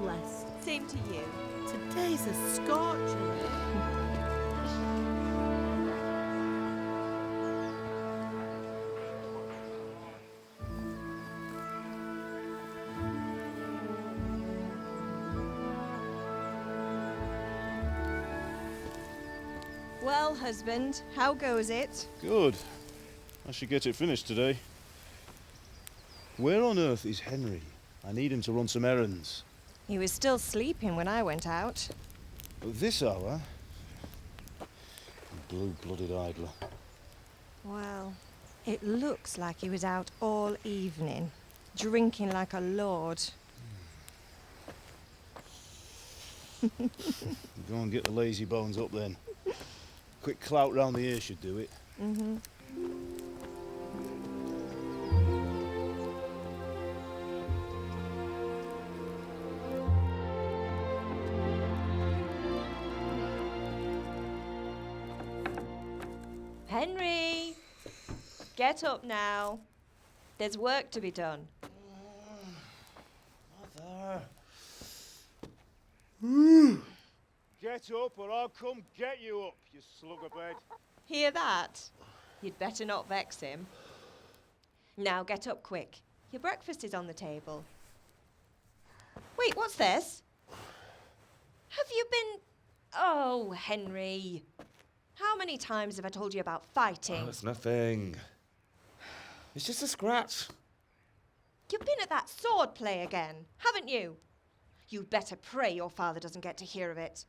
blessed. Same to you. Today's a scorcher. Well, husband, how goes it? Good. I should get it finished today. Where on earth is Henry? I need him to run some errands. He was still sleeping when I went out. At this hour? Blue-blooded idler. Well, it looks like he was out all evening, drinking like a lord. Go and get the lazy bones up then. Quick clout round the ear should do it. Mm-hmm. Henry! Get up now. There's work to be done. Mother! Get up or I'll come get you up, you slugabed. Hear that? You'd better not vex him. Now get up quick. Your breakfast is on the table. Wait, what's this? Have you been... Oh, Henry. How many times have I told you about fighting? Oh, it's nothing. It's just a scratch. You've been at that sword play again, haven't you? You'd better pray your father doesn't get to hear of it.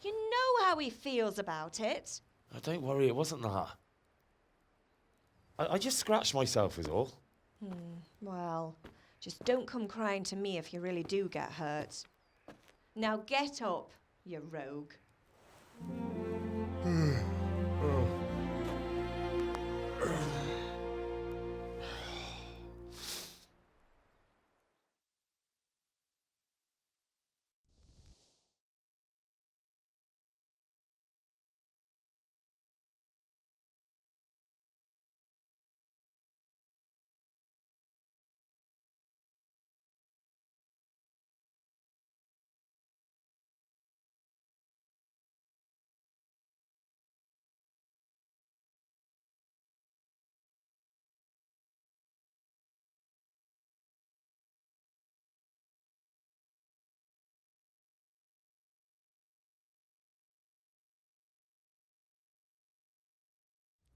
You know how he feels about it. Oh, don't worry, it wasn't that. I just scratched myself is all. Well, just don't come crying to me if you really do get hurt. Now get up, you rogue.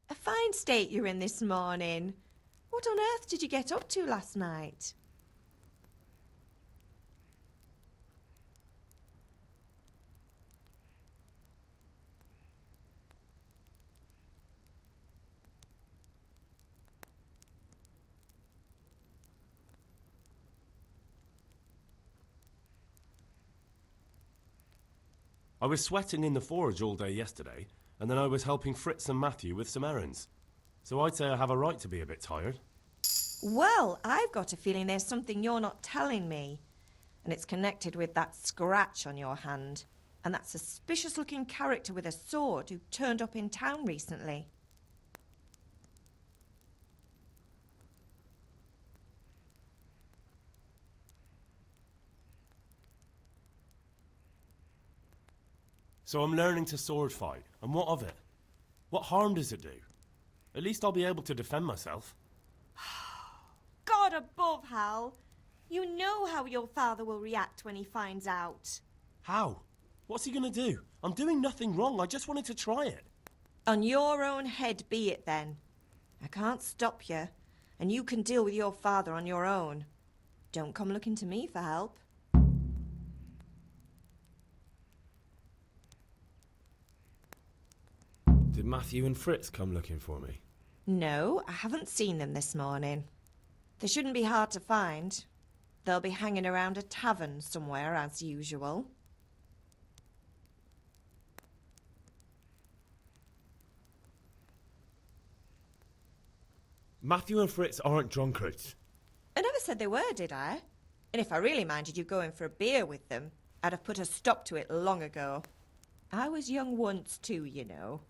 A fine state you're in this morning. What on earth did you get up to last night? I was sweating in the forge all day yesterday, and then I was helping Fritz and Matthew with some errands. So I'd say I have a right to be a bit tired. Well, I've got a feeling there's something you're not telling me. And it's connected with that scratch on your hand. And that suspicious-looking character with a sword who turned up in town recently. So I'm learning to sword fight, and what of it? What harm does it do? At least I'll be able to defend myself. God above, Hal. You know how your father will react when he finds out. How? What's he gonna do? I'm doing nothing wrong, I just wanted to try it. On your own head be it then. I can't stop you, and you can deal with your father on your own. Don't come looking to me for help. Did Matthew and Fritz come looking for me? No, I haven't seen them this morning. They shouldn't be hard to find. They'll be hanging around a tavern somewhere as usual. Matthew and Fritz aren't drunkards. I never said they were, did I? And if I really minded you going for a beer with them, I'd have put a stop to it long ago. I was young once too, you know.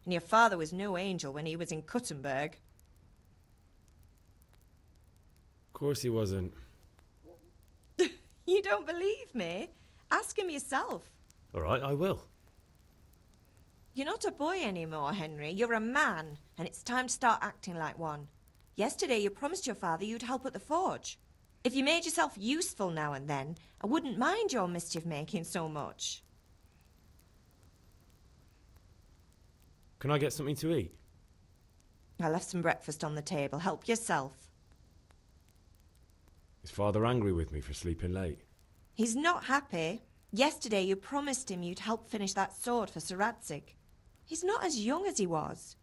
And your father was no angel when he was in Cuttenberg. Of course he wasn't. You don't believe me? Ask him yourself. All right, I will. You're not a boy anymore, Henry. You're a man, and it's time to start acting like one. Yesterday you promised your father you'd help at the forge. If you made yourself useful now and then, I wouldn't mind your mischief-making so much. Can I get something to eat? I left some breakfast on the table. Help yourself. Is Father angry with me for sleeping late? He's not happy. Yesterday you promised him you'd help finish that sword for Sir Radzig. He's not as young as he was,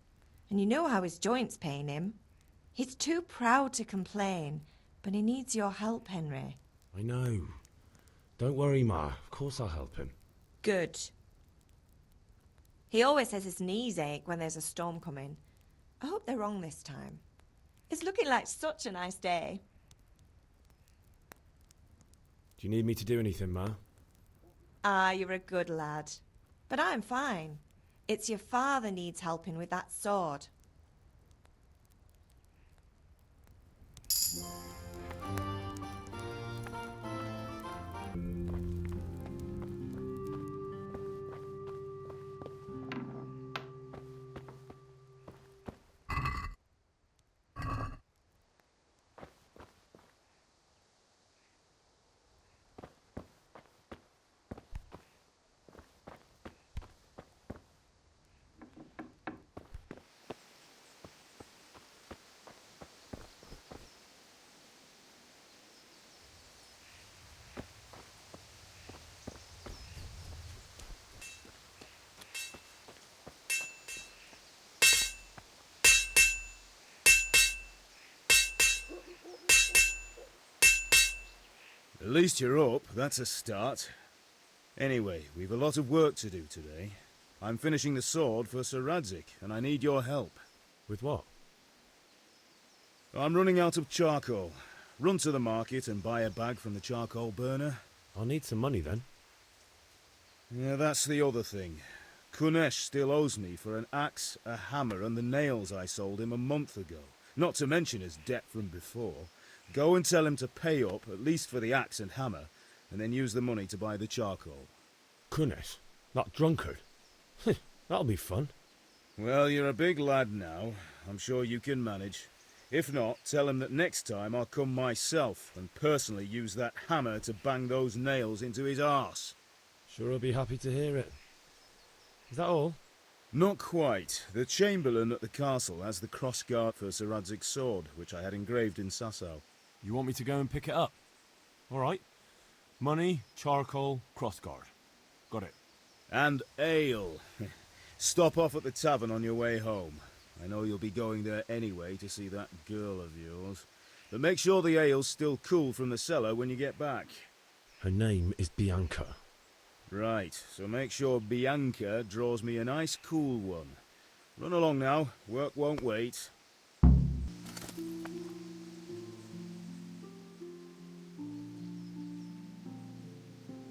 and you know how his joints pain him. He's too proud to complain, but he needs your help, Henry. I know. Don't worry, Ma. Of course I'll help him. Good. He always says his knees ache when there's a storm coming. I hope they're wrong this time. It's looking like such a nice day. Do you need me to do anything, Ma? Ah, you're a good lad. But I'm fine. It's your father needs helping with that sword. At least you're up, that's a start. Anyway, we've a lot of work to do today. I'm finishing the sword for Sir Radzig, and I need your help. With what? I'm running out of charcoal. Run to the market and buy a bag from the charcoal burner. I'll need some money then. Yeah, that's the other thing. Kunesh still owes me for an axe, a hammer, and the nails I sold him a month ago. Not to mention his debt from before. Go and tell him to pay up, at least for the axe and hammer, and then use the money to buy the charcoal. Kunesh? That drunkard? That'll be fun. Well, you're a big lad now. I'm sure you can manage. If not, tell him that next time I'll come myself and personally use that hammer to bang those nails into his arse. Sure I'll be happy to hear it. Is that all? Not quite. The Chamberlain at the castle has the crossguard for Sir Radzig's sword, which I had engraved in Sasau. You want me to go and pick it up? All right. Money, charcoal, crossguard. Got it. And ale. Stop off at the tavern on your way home. I know you'll be going there anyway to see that girl of yours. But make sure the ale's still cool from the cellar when you get back. Her name is Bianca. Right, so make sure Bianca draws me a nice cool one. Run along now, work won't wait.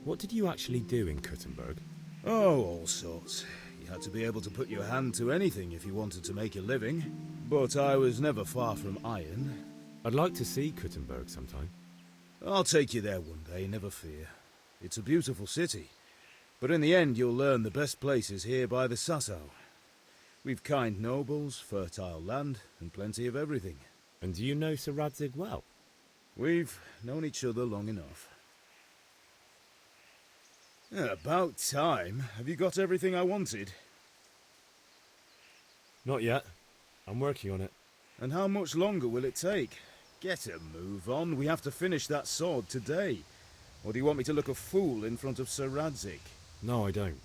What did you actually do in Kuttenberg? Oh, all sorts. You had to be able to put your hand to anything if you wanted to make a living. But I was never far from iron. I'd like to see Kuttenberg sometime. I'll take you there one day, never fear. It's a beautiful city. But in the end, you'll learn the best places here by the Sasau. We've kind nobles, fertile land, and plenty of everything. And do you know Sir Radzig well? We've known each other long enough. About time. Have you got everything I wanted? Not yet. I'm working on it. And how much longer will it take? Get a move on. We have to finish that sword today. Or do you want me to look a fool in front of Sir Radzig? No, I don't.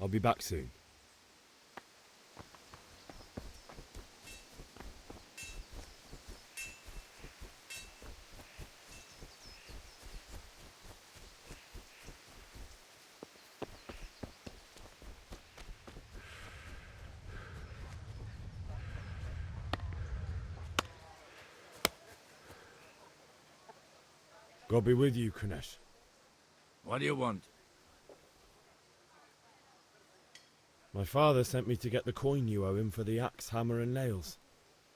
I'll be back soon. God be with you, Kunesh. What do you want? My father sent me to get the coin you owe him for the axe, hammer and nails.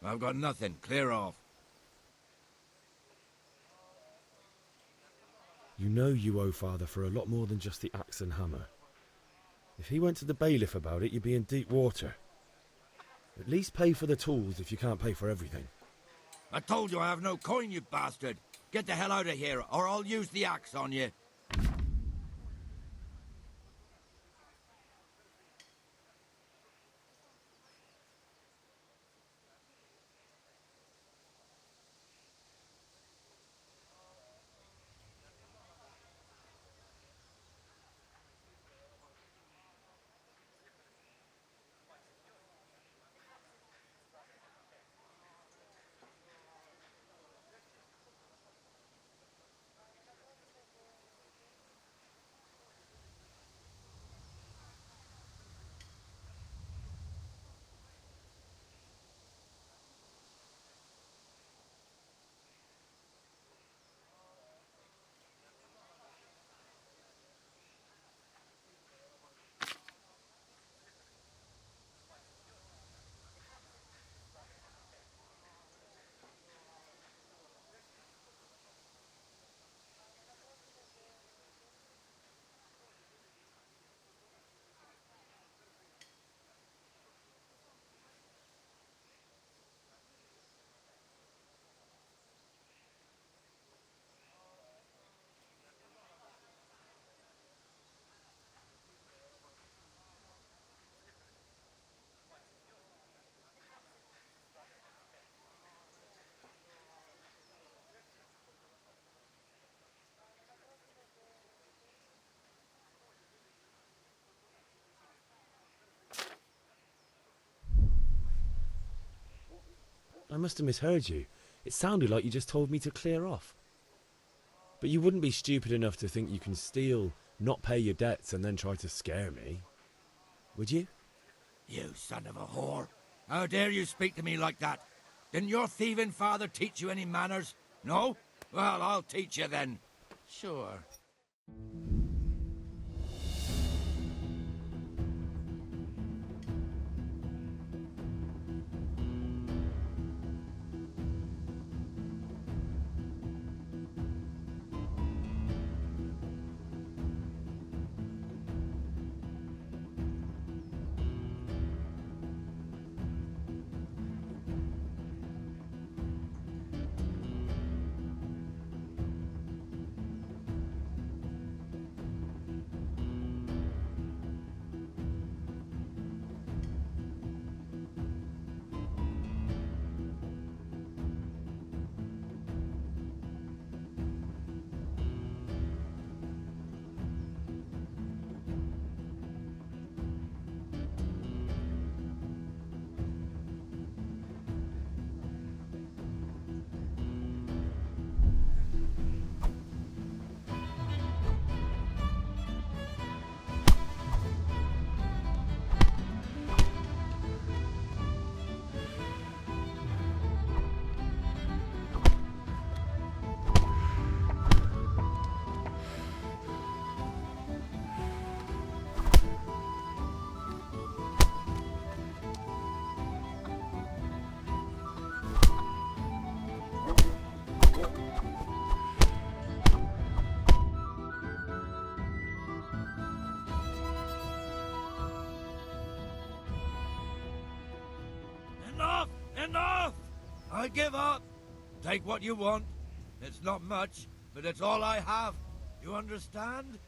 I've got nothing. Clear off. You know you owe Father for a lot more than just the axe and hammer. If he went to the bailiff about it, you'd be in deep water. At least pay for the tools if you can't pay for everything. I told you I have no coin, you bastard. Get the hell out of here, or I'll use the axe on you. I must have misheard you. It sounded like you just told me to clear off. But you wouldn't be stupid enough to think you can steal, not pay your debts, and then try to scare me, would you? You son of a whore. How dare you speak to me like that? Didn't your thieving father teach you any manners? No? Well, I'll teach you then. Sure. Enough! Enough! I give up. Take what you want. It's not much, but it's all I have. You understand?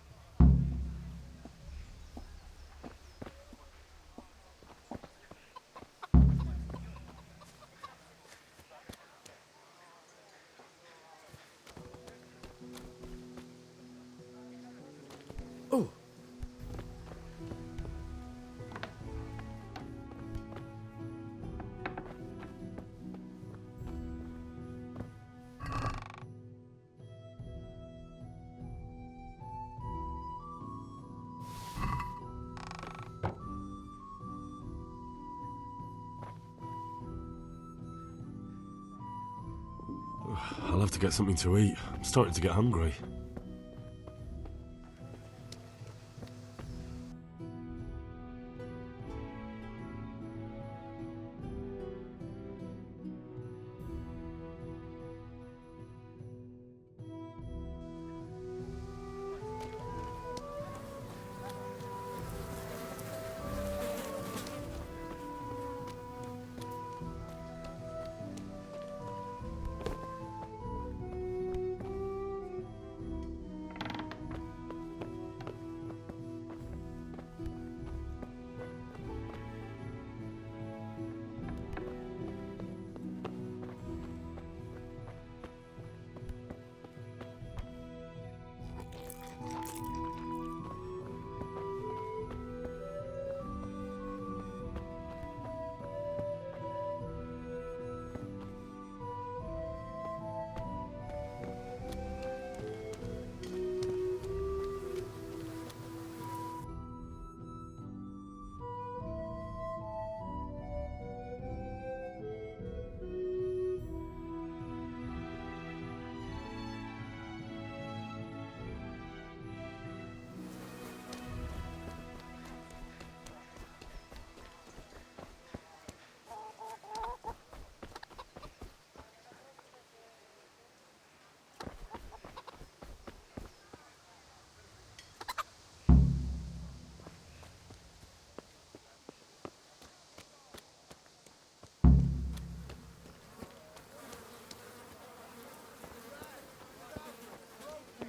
Oh! I'll have to get something to eat. I'm starting to get hungry.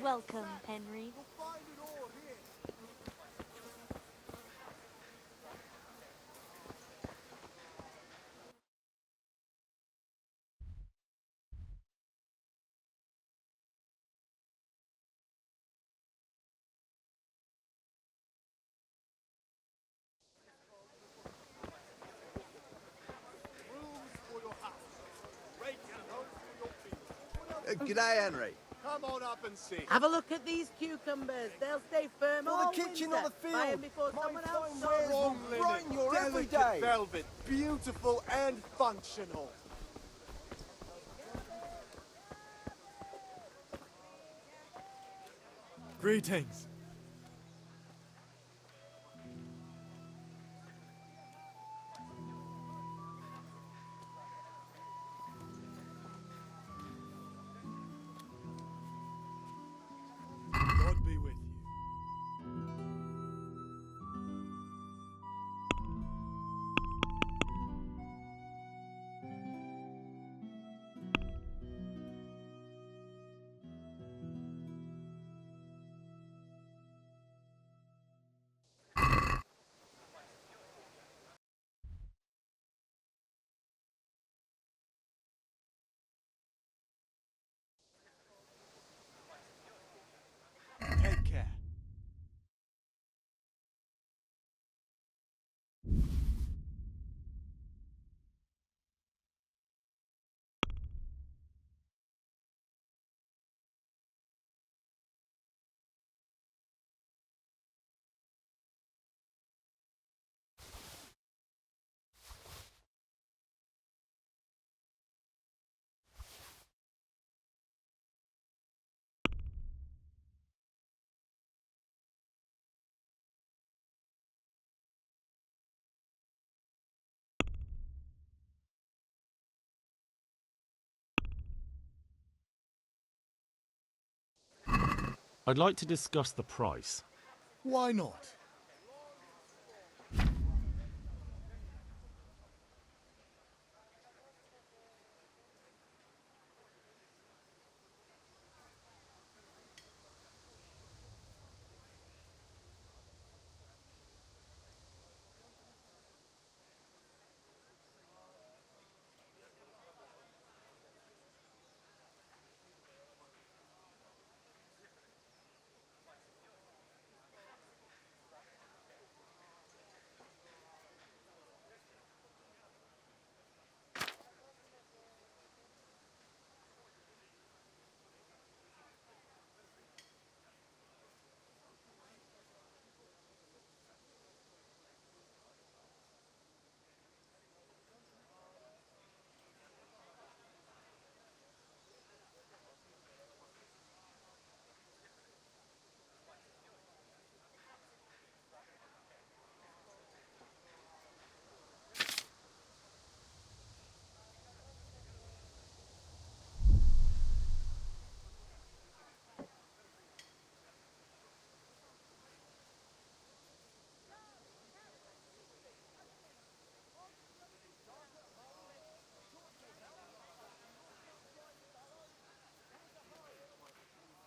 welcome, Henry. G'day, Henry. Come on up and see. Have a look at these cucumbers. They'll stay firm For all the kitchen winter. or the Buy 'em field? before someone else fine does. wear Wrong from linen, right you're every delicate day. velvet, beautiful and functional. Greetings. God be with you. Take care. I'd like to discuss the price. Why not?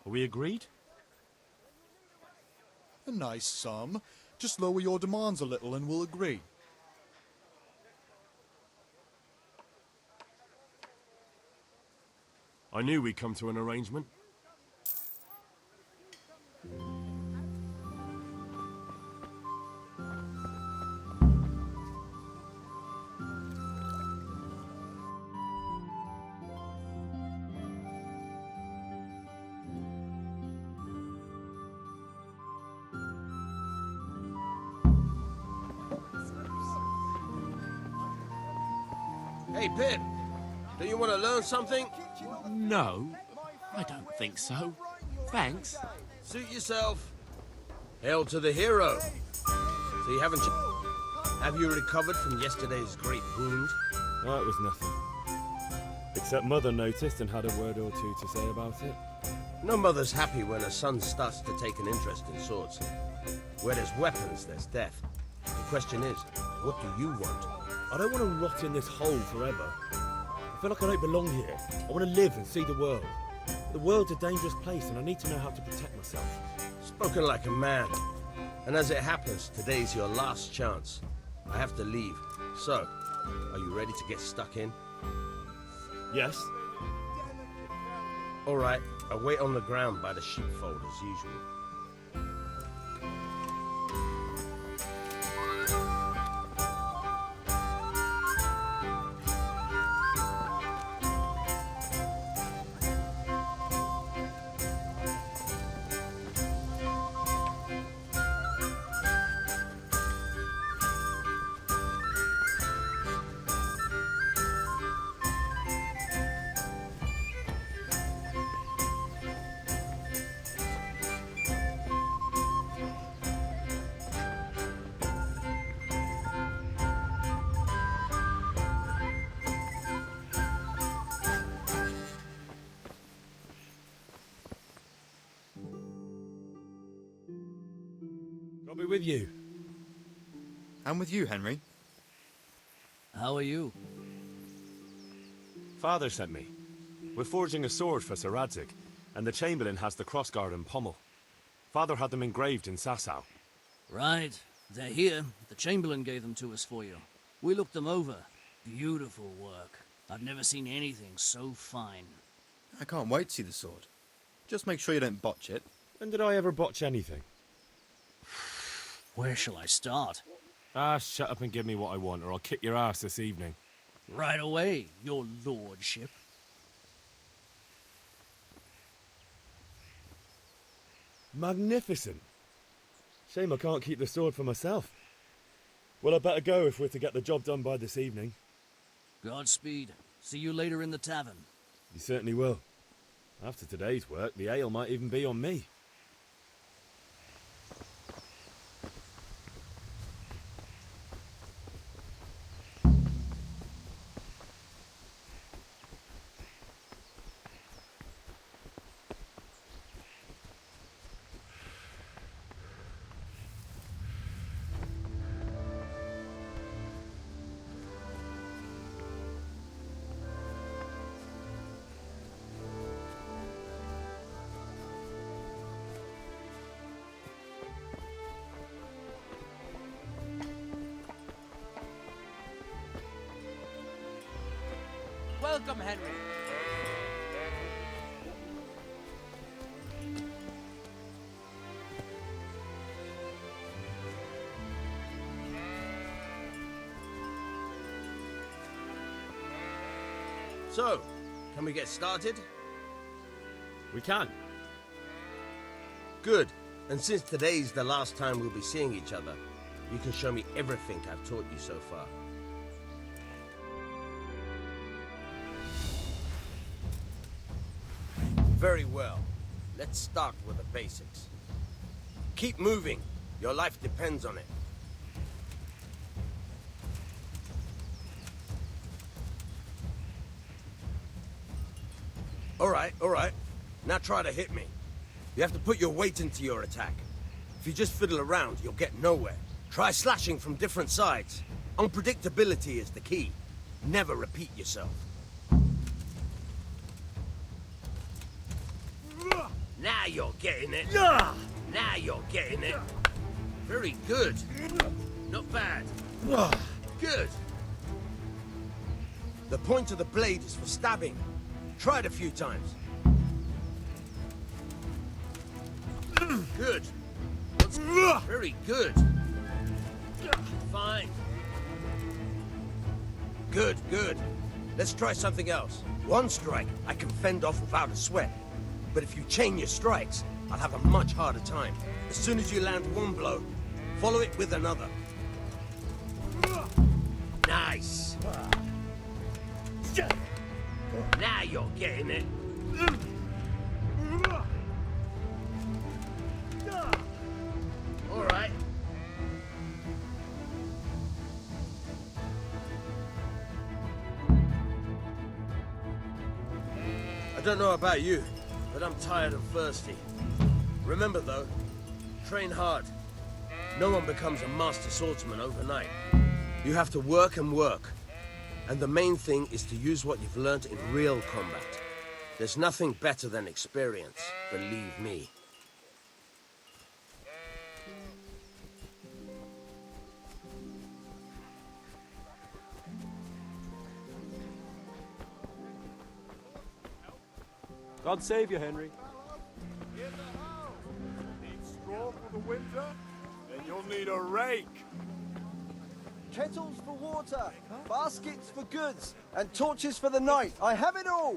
Are we agreed? A nice sum. Just lower your demands a little and we'll agree. I knew we'd come to an arrangement. Hey, Pip. Do you want to learn something? No, I don't think so. Thanks. Suit yourself. Hail to the hero. So you haven't... Have you recovered from yesterday's great wound? Oh, it was nothing. Except Mother noticed and had a word or two to say about it. No mother's happy when her son starts to take an interest in swords. Where there's weapons, there's death. The question is, what do you want? I don't want to rot in this hole forever. I feel like I don't belong here. I want to live and see the world. The world's a dangerous place and I need to know how to protect myself. Spoken like a man. And as it happens, today's your last chance. I have to leave. So, are you ready to get stuck in? Yes? Alright, I'll wait on the ground by the sheepfold as usual. I'll be with you. And with you, Henry. How are you? Father sent me. We're forging a sword for Sir Radzig, and the Chamberlain has the crossguard and pommel. Father had them engraved in Sasau. Right. They're here. The Chamberlain gave them to us for you. We looked them over. Beautiful work. I've never seen anything so fine. I can't wait to see the sword. Just make sure you don't botch it. When did I ever botch anything? Where shall I start? Ah, shut up and give me what I want, or I'll kick your ass this evening. Right away, your lordship. Magnificent. Shame I can't keep the sword for myself. Well, I better go if we're to get the job done by this evening. Godspeed. See you later in the tavern. You certainly will. After today's work, the ale might even be on me. Welcome, Henry. So, can we get started? We can. Good. And since today's the last time we'll be seeing each other, you can show me everything I've taught you so far. Very well. Let's start with the basics. Keep moving. Your life depends on it. All right. Now try to hit me. You have to put your weight into your attack. If you just fiddle around, you'll get nowhere. Try slashing from different sides. Unpredictability is the key. Never repeat yourself. Now you're getting it. Now you're getting it. Very good. Not bad. Good. The point of the blade is for stabbing. Try it a few times. Good. Very good. Fine. Good. Let's try something else. One strike I can fend off without a sweat. But if you chain your strikes, I'll have a much harder time. As soon as you land one blow, follow it with another. Nice. Now you're getting it. All right. I don't know about you, but I'm tired and thirsty. Remember though, train hard. No one becomes a master swordsman overnight. You have to work and work. And the main thing is to use what you've learned in real combat. There's nothing better than experience, believe me. God save you, Henry. In the house. Need straw for the winter? Then you'll need a rake. Kettles for water, baskets for goods, and torches for the night. I have it all!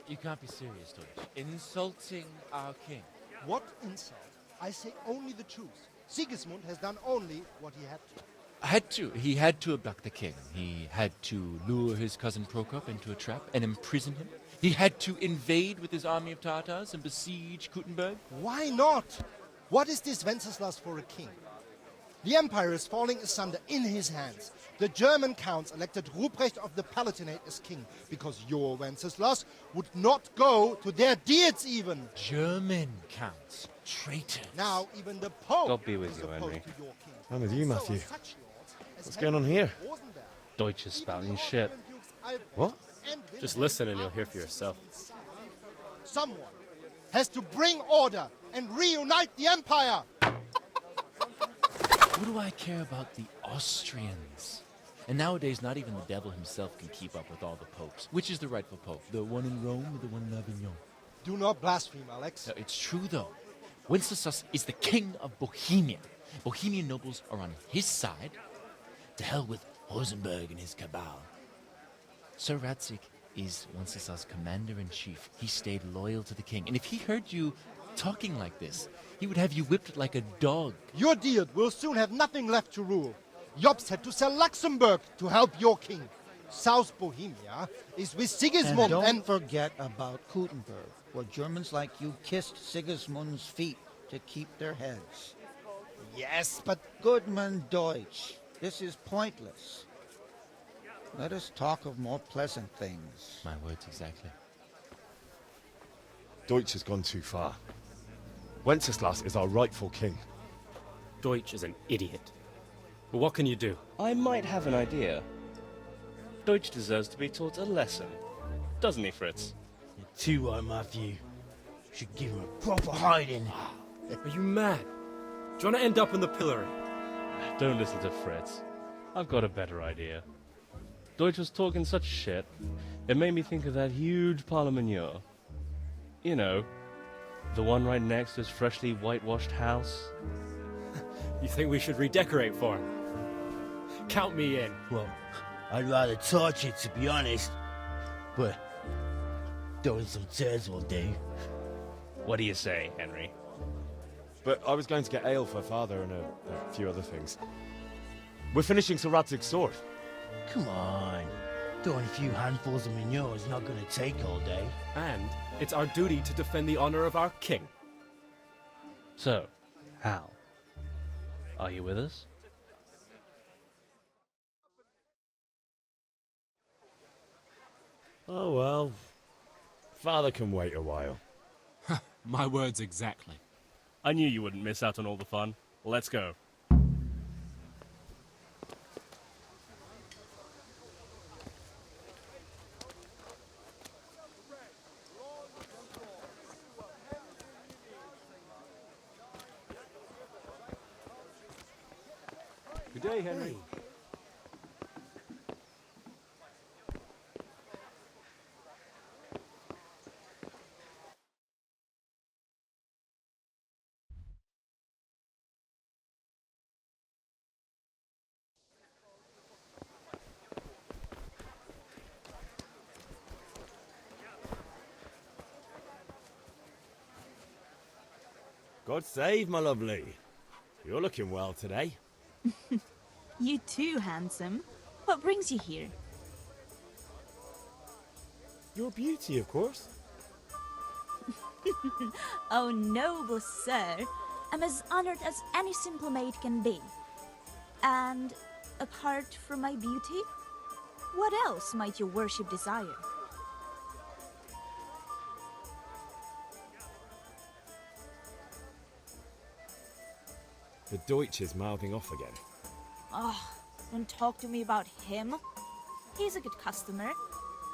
You can't be serious, Deutsch. Insulting our king. What insult? I say only the truth. Sigismund has done only what he had to. He had to abduct the king. He had to lure his cousin Prokop into a trap and imprison him. He had to invade with his army of Tatars and besiege Kuttenberg. Why not? What is this Wenceslas for a king? The empire is falling asunder in his hands. The German counts elected Ruprecht of the Palatinate as king because your Wenceslas would not go to their deeds even. German counts. Traitors. Now even the Pope God be with is you, opposed Henry. to your king. I'm with you, So Matthew. are such lords as What's going on here? Rosenberg. Deutsch is spouting shit. What? Just listen and you'll hear for yourself. Someone has to bring order and reunite the empire. What do I care about the Austrians? And nowadays, not even the devil himself can keep up with all the popes. Which is the rightful pope? The one in Rome or the one in Avignon? Do not blaspheme, Alex. No, it's true, though. Wenceslas is the king of Bohemia. Bohemian nobles are on his side. To hell with Rosenberg and his cabal. Sir Radzik is Wenceslas' commander-in-chief. He stayed loyal to the king. And if he heard you talking like this, he would have you whipped like a dog. Your Diet will soon have nothing left to rule. Jobst had to sell Luxembourg to help your king. South Bohemia is with Sigismund And don't forget about Kuttenberg, where Germans like you kissed Sigismund's feet to keep their heads. Yes, but... Goodman Deutsch, this is pointless. Let us talk of more pleasant things. My words exactly. Deutsch has gone too far. Wenceslas is our rightful king. Deutsch is an idiot. But what can you do? I might have an idea. Deutsch deserves to be taught a lesson. Doesn't he, Fritz? You're too right, Matthew. Should give him a proper hiding. Are you mad? Do you want to end up in the pillory? Don't listen to Fritz. I've got a better idea. Deutsch was talking such shit, it made me think of that huge parliament. You know, the one right next to his freshly whitewashed house. You think we should redecorate for him? Count me in. Well, I'd rather torch it, to be honest. But throwing some tears will do. What do you say, Henry? But I was going to get ale for father and a few other things. We're finishing Sir Radzig's sword. Come on. Throwing a few handfuls of manure is not going to take all day. And it's our duty to defend the honor of our king. So, Hal, are you with us? Oh well. Father can wait a while. My words exactly. I knew you wouldn't miss out on all the fun. Let's go. Good day, Henry. God save, my lovely. You're looking well today. You too, handsome. What brings you here? Your beauty, of course. Oh, noble sir. I'm as honored as any simple maid can be. And apart from my beauty, What else might your worship desire? The Deutsch is mouthing off again. Oh, don't talk to me about him. He's a good customer.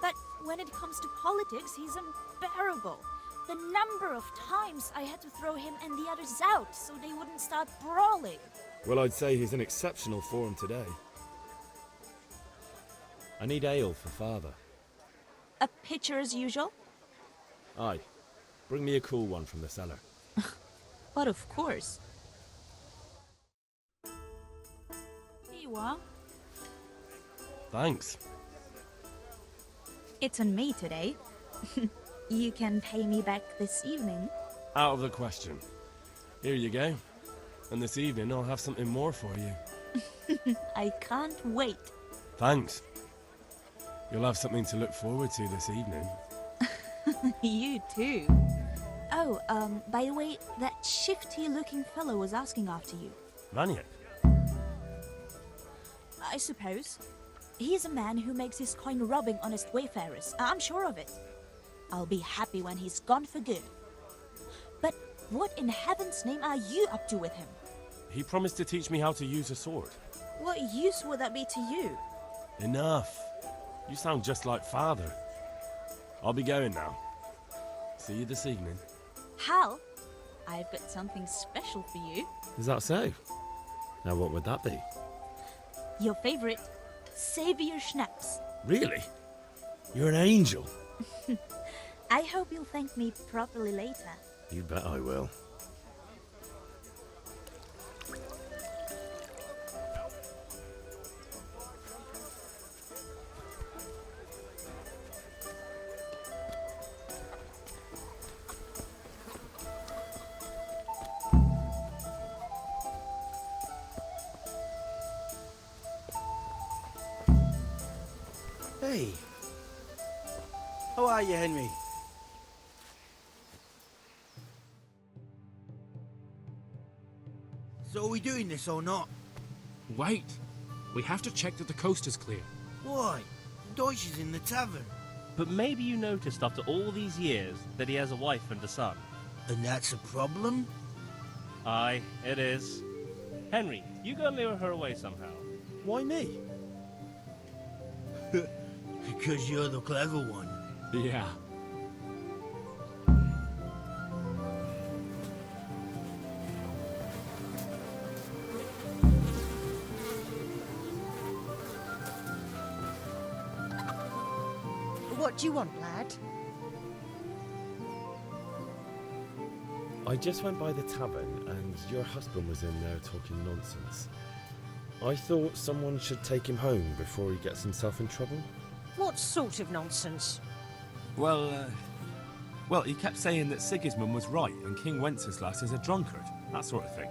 But when it comes to politics, he's unbearable. The number of times I had to throw him and the others out so they wouldn't start brawling. Well, I'd say he's in exceptional form today. I need ale for father. A pitcher as usual? Aye. Bring me a cool one from the cellar. But of course. Here you are. Thanks. It's on me today. You can pay me back this evening. Out of the question. Here you go. And this evening I'll have something more for you. I can't wait. Thanks. You'll have something to look forward to this evening. You too. Oh, by the way, that shifty-looking fellow was asking after you. Maniac? I suppose. He's a man who makes his coin robbing honest wayfarers. I'm sure of it. I'll be happy when he's gone for good. But what in heaven's name are you up to with him? He promised to teach me how to use a sword. What use would that be to you? Enough. You sound just like father. I'll be going now. See you this evening. Hal, I've got something special for you. Is that so? Now what would that be? Your favorite, Savior Schnapps. Really? You're an angel. I hope you'll thank me properly later. You bet I will. Hey. How are you, Henry? So are we doing this or not? Wait. We have to check that the coast is clear. Why? Deutsch is in the tavern. But maybe you noticed after all these years that he has a wife and a son. And that's a problem? Aye, it is. Henry, you go and lure her away somehow. Why me? Because you're the clever one. Yeah. What do you want, lad? I just went by the tavern and your husband was in there talking nonsense. I thought someone should take him home before he gets himself in trouble. What sort of nonsense? Well, he kept saying that Sigismund was right and King Wenceslas is a drunkard, that sort of thing.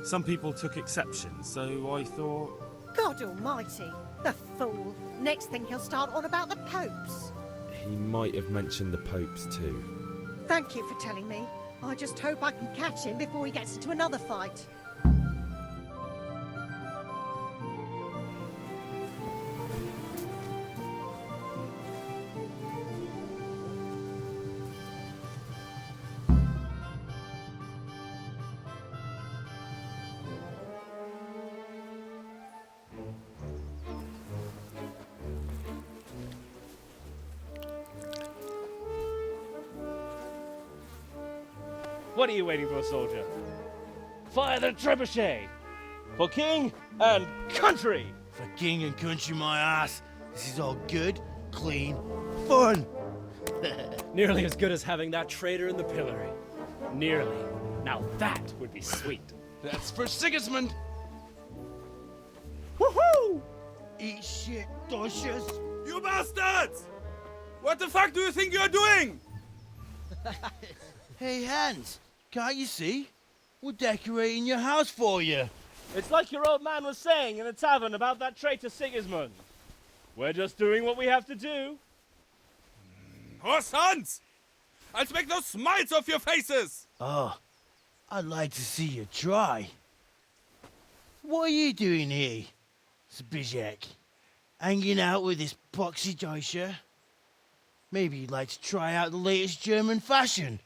Some people took exception, so I thought... God almighty, the fool. Next thing he'll start on about the popes. He might have mentioned the popes too. Thank you for telling me. I just hope I can catch him before he gets into another fight. What are you waiting for, soldier? Fire the trebuchet! For king and country! For king and country, my ass. This is all good, clean, fun. Nearly as good as having that traitor in the pillory. Nearly. Now that would be sweet. That's for Sigismund. Woohoo! Eat shit, Doshes. You bastards! What the fuck do you think you're doing? Hey, Hans, can't you see? We're decorating your house for you. It's like your old man was saying in the tavern about that traitor Sigismund. We're just doing what we have to do. Oh, sons! I'll make those smiles off your faces! Oh, I'd like to see you try. What are you doing here, Zbigniew? Hanging out with this poxy Deutscher? Maybe you'd like to try out the latest German fashion.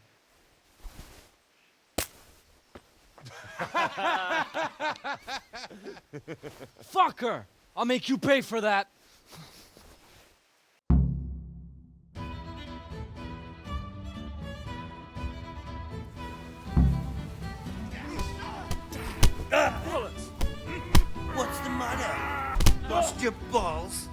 Fuck her! I'll make you pay for that. What's the matter? Lost your balls?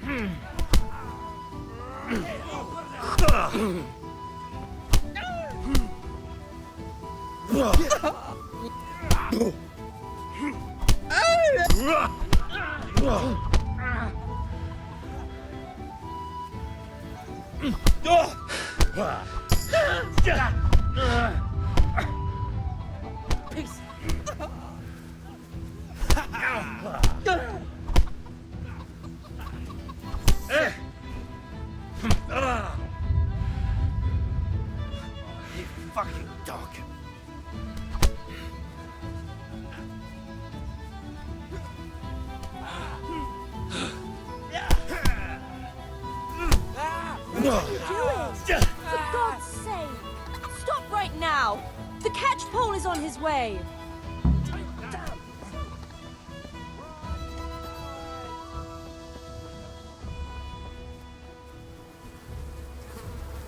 Peace. You fucking dog. What are you doing? For God's sake! Stop right now! The catch pole is on his way!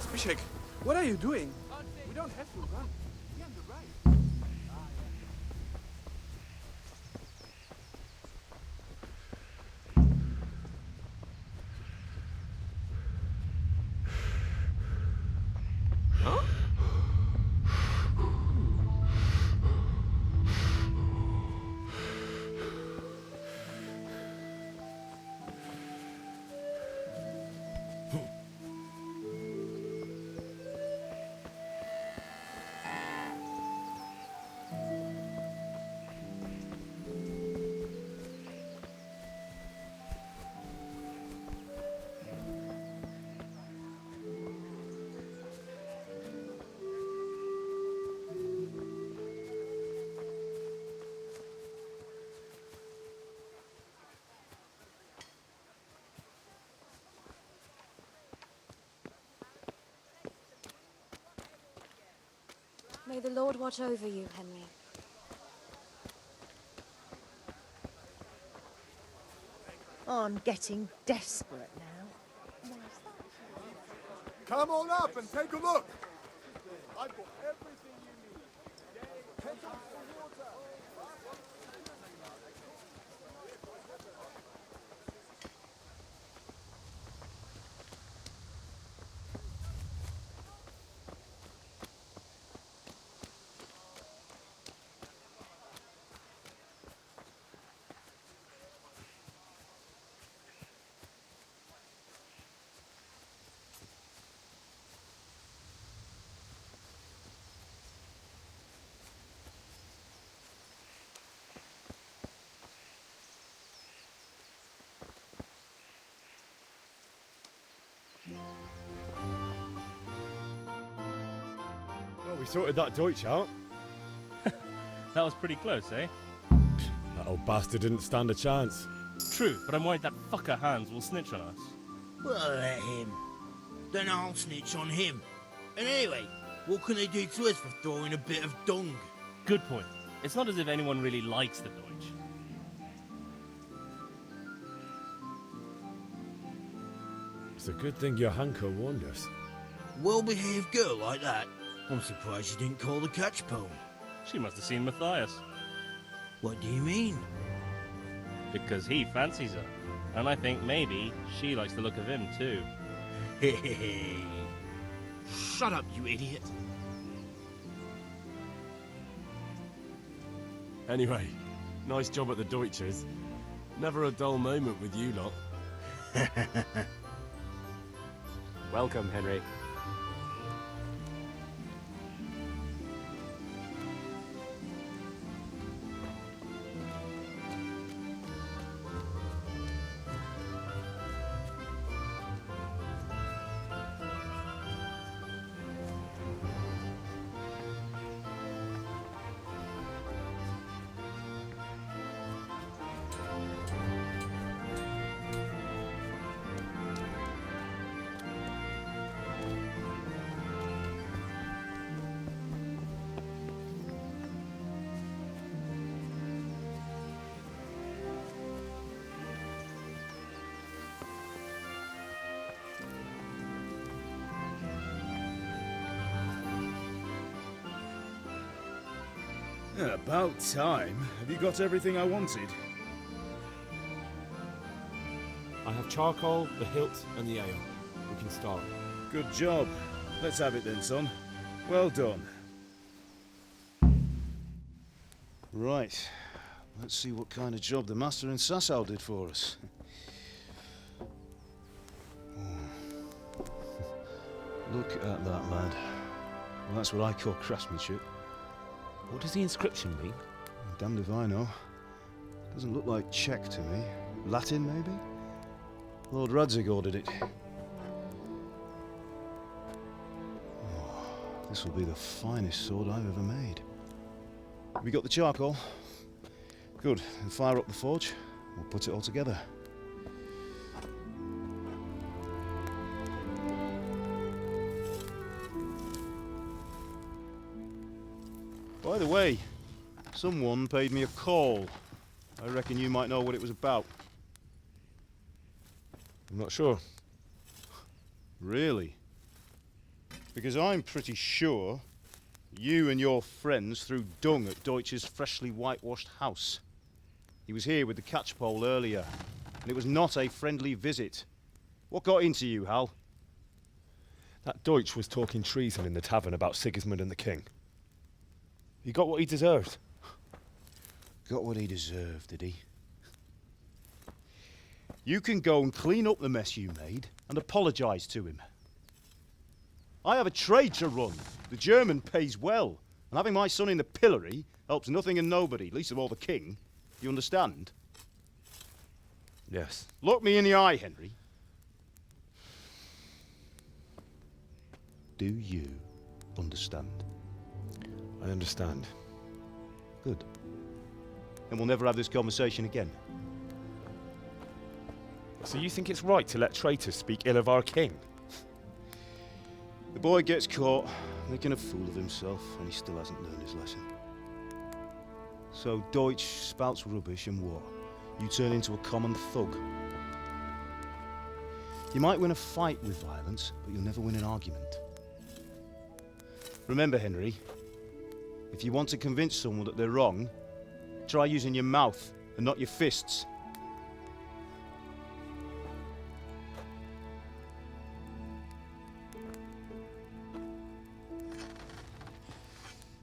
Zbyszek, what are you doing? We don't have to run. Be on the right. May the Lord watch over you, Henry. I'm getting desperate now. Come on up and take a look. I've got everything you need. Take up some water. Well, we sorted that Deutsch out. That was pretty close, eh? That old bastard didn't stand a chance. True, but I'm worried that fucker Hans will snitch on us. Well, let him. Then I'll snitch on him. And anyway, what can they do to us for throwing a bit of dung? Good point. It's not as if anyone really likes the Deutsch. It's a good thing your Hanko warned us. Well-behaved girl like that. I'm surprised you didn't call the catch pole. She must have seen Matthias. What do you mean? Because he fancies her. And I think maybe she likes the look of him too. Shut up, you idiot. Anyway, nice job at the Deutschers. Never a dull moment with you lot. Welcome, Henry. About time. Have you got everything I wanted? I have charcoal, the hilt, and the ale. We can start. Good job. Let's have it then, son. Well done. Right. Let's see what kind of job the master in Sasau did for us. Look at that, lad. Well, that's what I call craftsmanship. What does the inscription mean? Damned if I know. Doesn't look like Czech to me. Latin, maybe? Lord Radzig ordered it. Oh, this will be the finest sword I've ever made. We got the charcoal? Good. Then fire up the forge. We'll put it all together. By the way, someone paid me a call. I reckon you might know what it was about. I'm not sure. Really? Because I'm pretty sure you and your friends threw dung at Deutsch's freshly whitewashed house. He was here with the catchpole earlier, and it was not a friendly visit. What got into you, Hal? That Deutsch was talking treason in the tavern about Sigismund and the king. He got what he deserved. Got what he deserved, did he? You can go and clean up the mess you made and apologise to him. I have a trade to run. The German pays well, and having my son in the pillory helps nothing and nobody, least of all the king. You understand? Yes. Look me in the eye, Henry. Do you understand? I understand. Good. Then we'll never have this conversation again. So you think it's right to let traitors speak ill of our king? The boy gets caught, making a fool of himself, and he still hasn't learned his lesson. So Deutsch spouts rubbish, and what? You turn into a common thug. You might win a fight with violence, but you'll never win an argument. Remember, Henry, if you want to convince someone that they're wrong, try using your mouth and not your fists.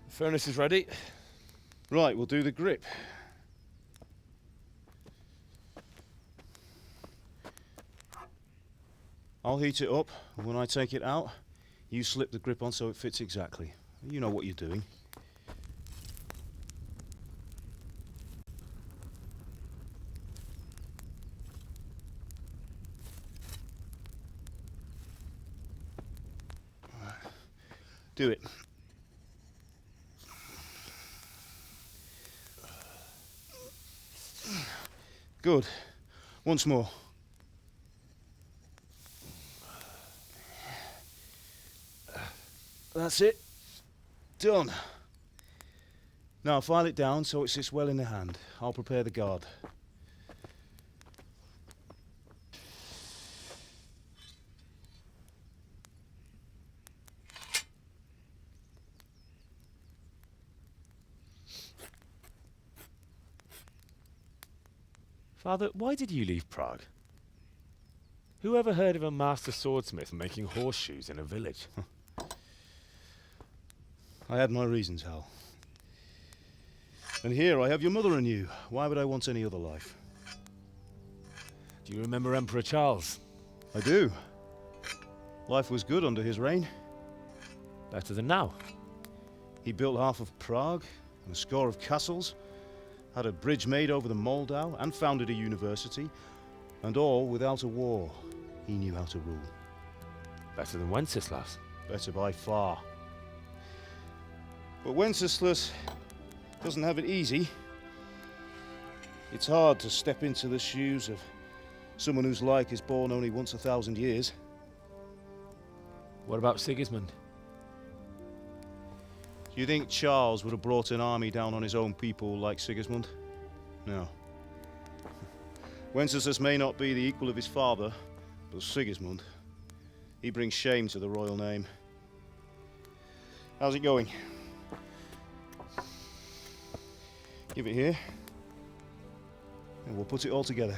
The furnace is ready. Right, we'll do the grip. I'll heat it up, and when I take it out, you slip the grip on so it fits exactly. You know what you're doing. Do it. Good. Once more. That's it. Done. Now file it down so it sits well in the hand. I'll prepare the guard. Father, why did you leave Prague? Who ever heard of a master swordsmith making horseshoes in a village? I had my reasons, Hal. And here I have your mother and you. Why would I want any other life? Do you remember Emperor Charles? I do. Life was good under his reign. Better than now. He built half of Prague and a score of castles, had a bridge made over the Moldau, and founded a university, and all without a war. He knew how to rule. Better than Wenceslas. Better by far. But Wenceslas doesn't have it easy. It's hard to step into the shoes of someone whose like is born only once 1,000 years. What about Sigismund? Do you think Charles would have brought an army down on his own people like Sigismund? No. Wenceslas may not be the equal of his father, but Sigismund, he brings shame to the royal name. How's it going? Give it here. And we'll put it all together.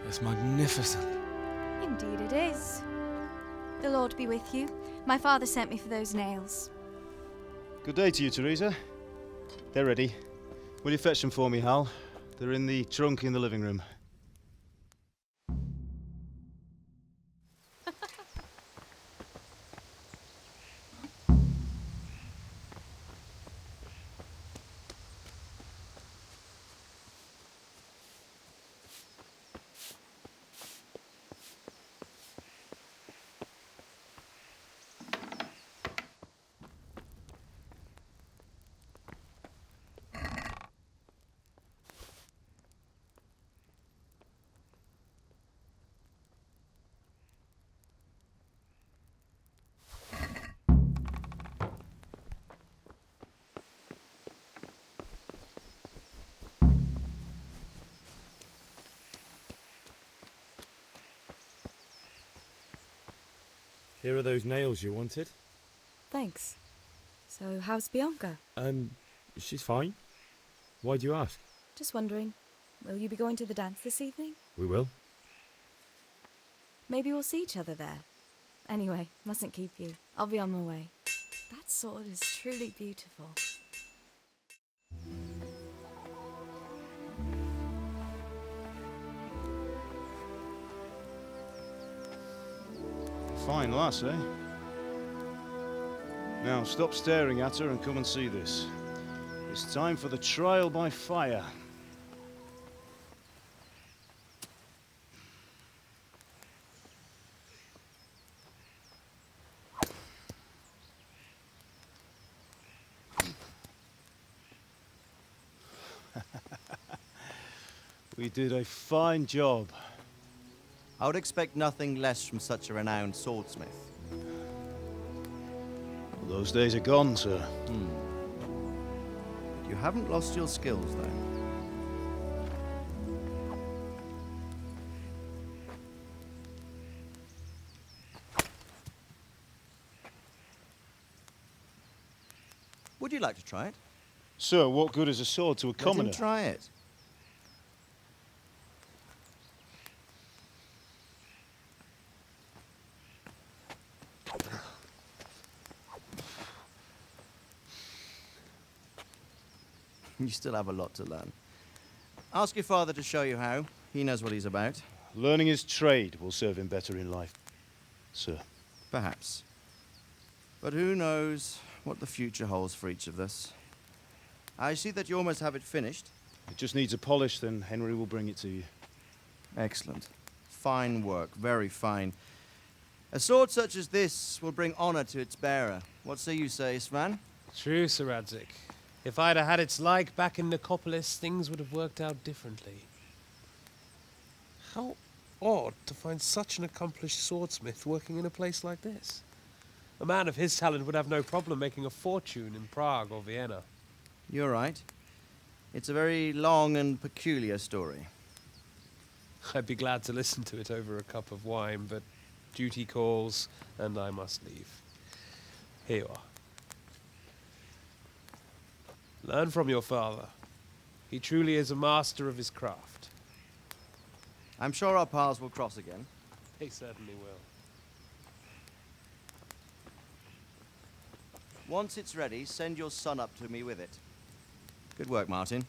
It's magnificent. Indeed it is. The Lord be with you. My father sent me for those nails. Good day to you, Teresa. They're ready. Will you fetch them for me, Hal? They're in the trunk in the living room. Here are those nails you wanted. Thanks. So, how's Bianca? She's fine. Why do you ask? Just wondering, will you be going to the dance this evening? We will. Maybe we'll see each other there. Anyway, mustn't keep you. I'll be on my way. That sword is truly beautiful. Fine lass, eh? Now, stop staring at her and come and see this. It's time for the trial by fire. We did a fine job. I would expect nothing less from such a renowned swordsmith. Those days are gone, sir. You haven't lost your skills, though. Would you like to try it? Sir, what good is a sword to a commoner? Let him try it. You still have a lot to learn. Ask your father to show you how. He knows what he's about. Learning his trade will serve him better in life, sir. Perhaps. But who knows what the future holds for each of us. I see that you almost have it finished. It just needs a polish, then Henry will bring it to you. Excellent. Fine work, very fine. A sword such as this will bring honor to its bearer. What say you, Svan? True, Sir Radzik. If I'd have had its like back in Nicopolis, things would have worked out differently. How odd to find such an accomplished swordsmith working in a place like this. A man of his talent would have no problem making a fortune in Prague or Vienna. You're right. It's a very long and peculiar story. I'd be glad to listen to it over a cup of wine, but duty calls, and I must leave. Here you are. Learn from your father. He truly is a master of his craft. I'm sure our paths will cross again. They certainly will. Once it's ready, send your son up to me with it. Good work, Martin.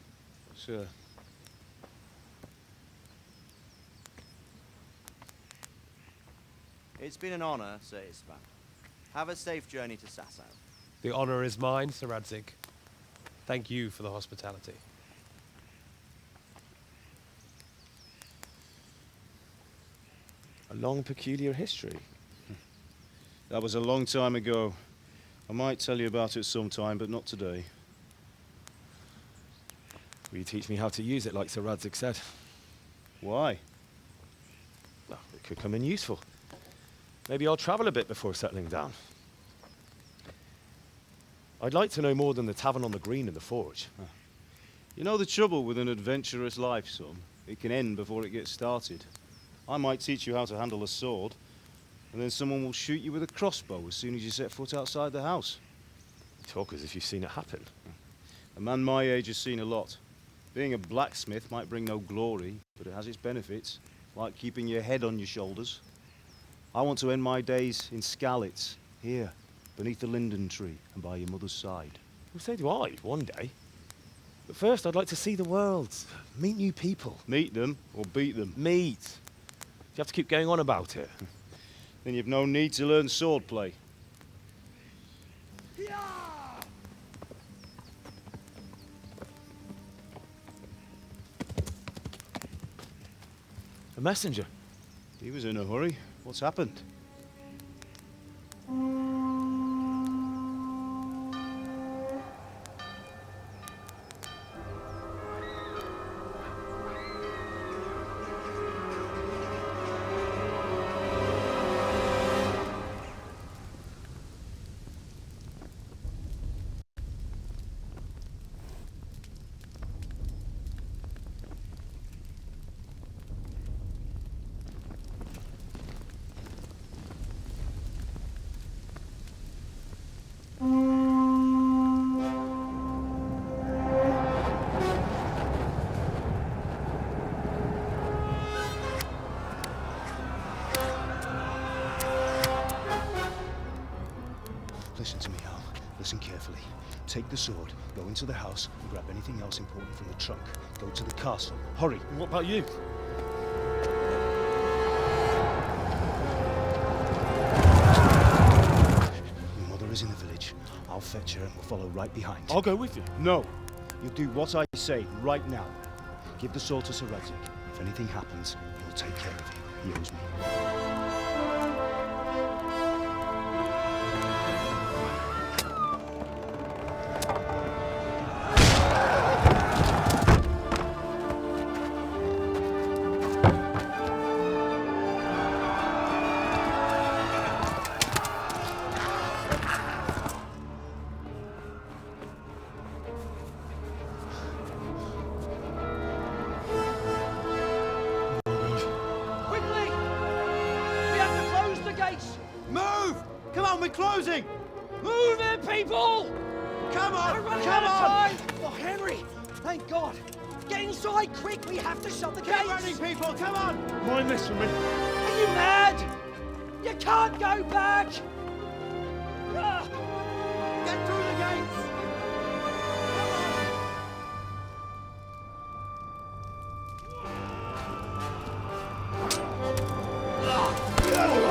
Sure. It's been an honor, Sir Isvan. Have a safe journey to Sasau. The honor is mine, Sir Radzik. Thank you for the hospitality. A long, peculiar history. That was a long time ago. I might tell you about it sometime, but not today. Will you teach me how to use it like Sir Radzik said? Why? Well, it could come in useful. Maybe I'll travel a bit before settling down. I'd like to know more than the tavern on the green and the forge. You know the trouble with an adventurous life, son? It can end before it gets started. I might teach you how to handle a sword, and then someone will shoot you with a crossbow as soon as you set foot outside the house. You talk as if you've seen it happen. A man my age has seen a lot. Being a blacksmith might bring no glory, but it has its benefits, like keeping your head on your shoulders. I want to end my days in Skalitz, here, beneath the linden tree and by your mother's side. Well, so do I, one day. But first, I'd like to see the world, meet new people. Meet them or beat them? Meet. You have to keep going on about it. Then you've no need to learn swordplay. A messenger. He was in a hurry. What's happened? Listen to me, Al. Listen carefully. Take the sword, go into the house, and grab anything else important from the trunk. Go to the castle. Hurry! What about you? Your mother is in the village. I'll fetch her and we'll follow right behind. I'll go with you. No. You'll do what I say right now. Give the sword to Sir Radzik. If anything happens, he'll take care of you. He owes me. Closing! Move it, people! Come on! We're running Come out of on! time! Oh, Henry! Thank God! Get inside, quick! We have to shut the gates! Get running, people! Come on! Mind this for me. Are you mad? You can't go back! Ah. Get through the gates! Come on!